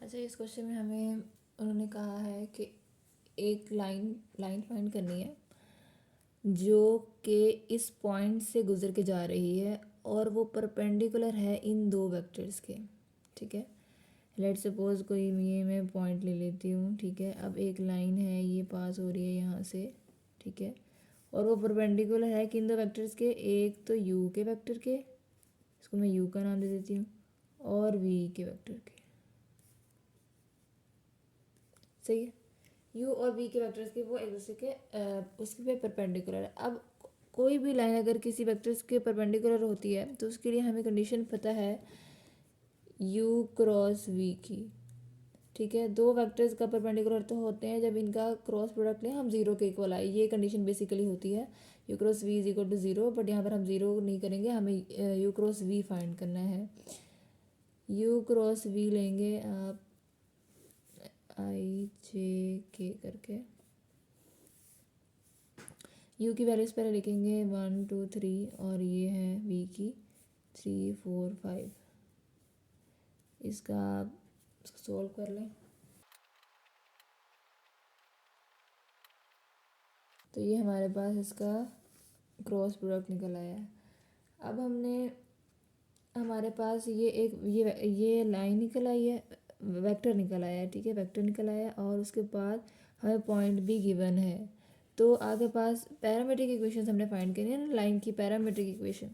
अच्छा, इस क्वेश्चन में हमें उन्होंने कहा है कि एक लाइन फाइंड करनी है जो कि इस पॉइंट से गुजर के जा रही है और वो परपेंडिकुलर है इन दो वेक्टर्स के। ठीक है, लेट्स सपोज कोई ये मैं पॉइंट ले लेती हूँ। ठीक है, अब एक लाइन है, ये पास हो रही है यहाँ से। ठीक है, और वो परपेंडिकुलर है कि इन दो वेक्टर्स के, एक तो यू के वेक्टर के, इसको मैं यू का नाम दे देती हूँ, और वी के वेक्टर के। सही है, यू और वी के वेक्टर्स के वो एक दूसरे के उसके पे परपेंडिकुलर है। अब कोई भी लाइन अगर किसी वेक्टर्स के परपेंडिकुलर होती है तो उसके लिए हमें कंडीशन पता है यू क्रॉस वी की। ठीक है, दो वेक्टर्स का परपेंडिकुलर तो होते हैं जब इनका क्रॉस प्रोडक्ट लें हम जीरो के इक्वल आए, ये कंडीशन बेसिकली होती है। U cross v is equal to zero, but यहाँ पर हम ज़ीरो नहीं करेंगे, हमें यू क्रॉस वी फाइंड करना है। यू क्रॉस वी लेंगे आप आई जे के करके, यू की वैल्यूज़ पहले लिखेंगे 1 2 3 और ये है वी की 3 4 5। इसका सोल्व कर लें तो ये हमारे पास इसका क्रॉस प्रोडक्ट निकल आया है। अब हमारे पास ये लाइन निकल आई है, वेक्टर निकल आया है। ठीक है, वेक्टर निकल आया और उसके बाद हमें पॉइंट भी गिवन है। तो आगे पास पैरामीट्रिक इक्वेशन हमने फाइंड करनी है ना, लाइन की पैरामीट्रिक इक्वेशन।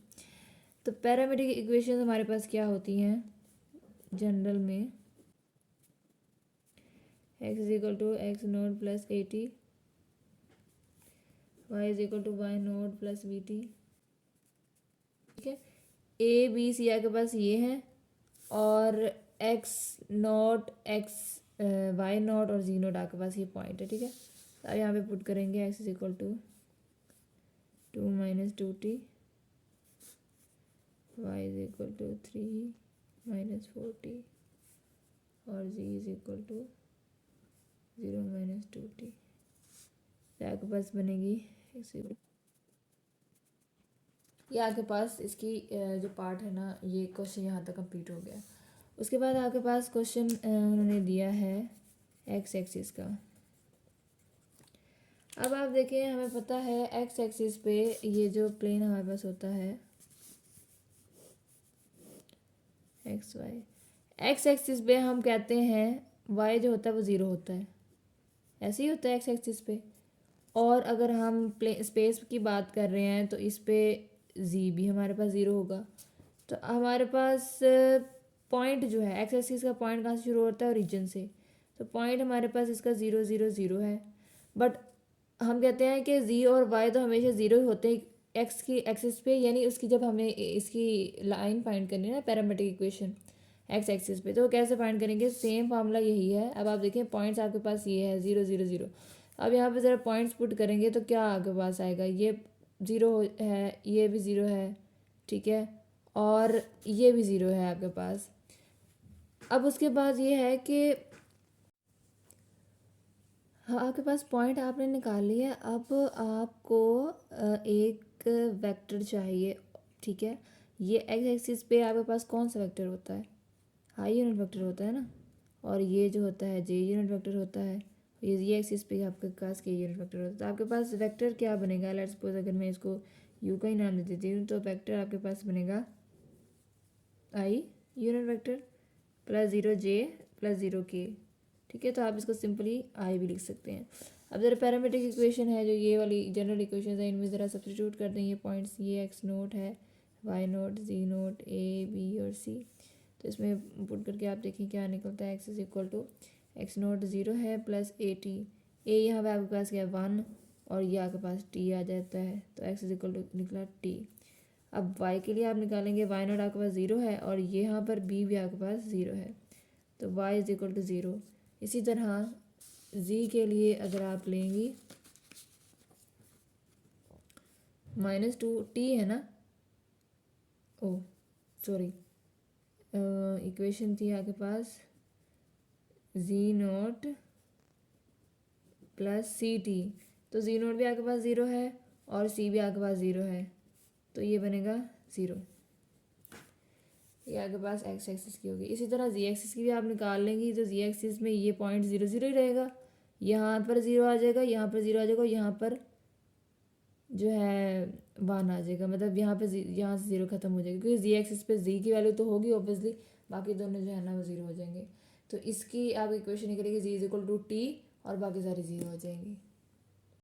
तो पैरामीट्रिक इक्वेशन हमारे पास क्या होती हैं जनरल में, x is equal to x naught plus a t, y is equal to y naught plus b t. ठीक है, ए बी सी आपके पास ये है और x naught x y naught और जी नॉट आपके पास ये पॉइंट है। ठीक है, तो अब यहाँ पे पुट करेंगे X is equal to 2 minus 2t, Y is equal to 3 minus 4t और Z is equal to 0 minus 2t। तो आपके पास बनेगी ये आपके पास इसकी जो पार्ट है ना, ये क्वेश्चन यहाँ तक कंप्लीट हो गया। उसके बाद आपके पास क्वेश्चन उन्होंने दिया है एक्स एक्सिस का। अब आप देखें, हमें पता है एक्स एक्सिस पे ये जो प्लेन हमारे पास होता है एक्स वाई, एक्स एक्सिस पे हम कहते हैं वाई जो होता है वो ज़ीरो होता है, ऐसे ही होता है एक्स एक्सिस पे। और अगर हम प्ले स्पेस की बात कर रहे हैं तो इस पे जी भी हमारे पास ज़ीरो होगा। तो हमारे पास पॉइंट जो है एक्स एक्सिस का पॉइंट कहाँ से शुरू होता है, ओरिजिन से। तो पॉइंट हमारे पास इसका 0 0 0 है। बट हम कहते हैं कि जी और वाई तो हमेशा ज़ीरो ही होते हैं एक्स की एक्सिस पे, यानी उसकी जब हमें इसकी लाइन फाइंड करनी है ना पैरामीट्रिक इक्वेशन एक्स एक्सिस पे, तो कैसे फाइंड करेंगे, सेम फार्मूला यही है। अब आप देखें पॉइंट्स आपके पास ये है 0 0 0। अब यहाँ पे ज़रा पॉइंट्स पुट करेंगे तो क्या आपके पास आएगा, ये ज़ीरो है, ये भी ज़ीरो है। ठीक है, और ये भी ज़ीरो है आपके पास। अब उसके बाद ये है कि हाँ, आपके पास पॉइंट आपने निकाल लिया। अब आपको एक वेक्टर चाहिए। ठीक है, ये एक्स एक्सिस पे आपके पास कौन सा वेक्टर होता है, हाई यूनिट वेक्टर होता है ना, और ये जो होता है जे यूनिट वेक्टर होता है। ये एक्सिस पे आपके पास के यूनिट वेक्टर होता है। तो आपके पास वेक्टर क्या बनेगा, लेट्स सपोज अगर मैं इसको यू का ही नाम दे देती हूँ, तो वेक्टर आपके पास बनेगा I unit vector plus 0 J plus 0 के। ठीक है, तो आप इसको सिंपली आई भी लिख सकते हैं। अब ज़रा पैरामीट्रिक इक्वेशन है जो ये वाली जनरल इक्वेशन है, इनमें ज़रा सब्स्टिट्यूट कर दें ये पॉइंट्स, ये एक्स नोट है, y naught, z naught, a b और सी। तो इसमें पुट करके आप देखें क्या निकलता है। X is equal to x naught 0 है प्लस ए टी, ए यहाँ पे आपके पास क्या है 1 और ये आपके पास टी आ जाता है, तो एक्स इज इक्वल टू निकला टी। अब y के लिए आप निकालेंगे, वाई नॉट आपके पास 0 है और ये यहाँ पर b भी आपके पास 0 है, तो y इज इक्वल टू 0। इसी तरह z के लिए अगर आप लेंगी -2t है ना, ओ सॉरी, इक्वेशन थी आपके पास z naught plus c t, तो z नॉट भी आपके पास 0 है और c भी आपके पास 0 है, तो ये बनेगा 0। ये आपके पास एक्स एक्सिस की होगी। इसी तरह जी एक्सिस की भी आप निकाल लेंगी तो जी एक्सिस में ये पॉइंट 0 0 ही रहेगा, यहाँ पर 0 आ जाएगा, यहाँ पर 0 आ जाएगा, यहाँ पर जो है 1 आ जाएगा, मतलब यहाँ पे यहाँ से 0 खत्म हो जाएगा क्योंकि जी एक्सिस पे जी की वैल्यू तो होगी ऑब्वियसली, बाकी दोनों जो है ना वो 0 हो जाएंगे। तो इसकी आप इक्वेशन निकलेगी जी इज इक्वल टू टी और बाकी सारी 0 हो जाएंगी।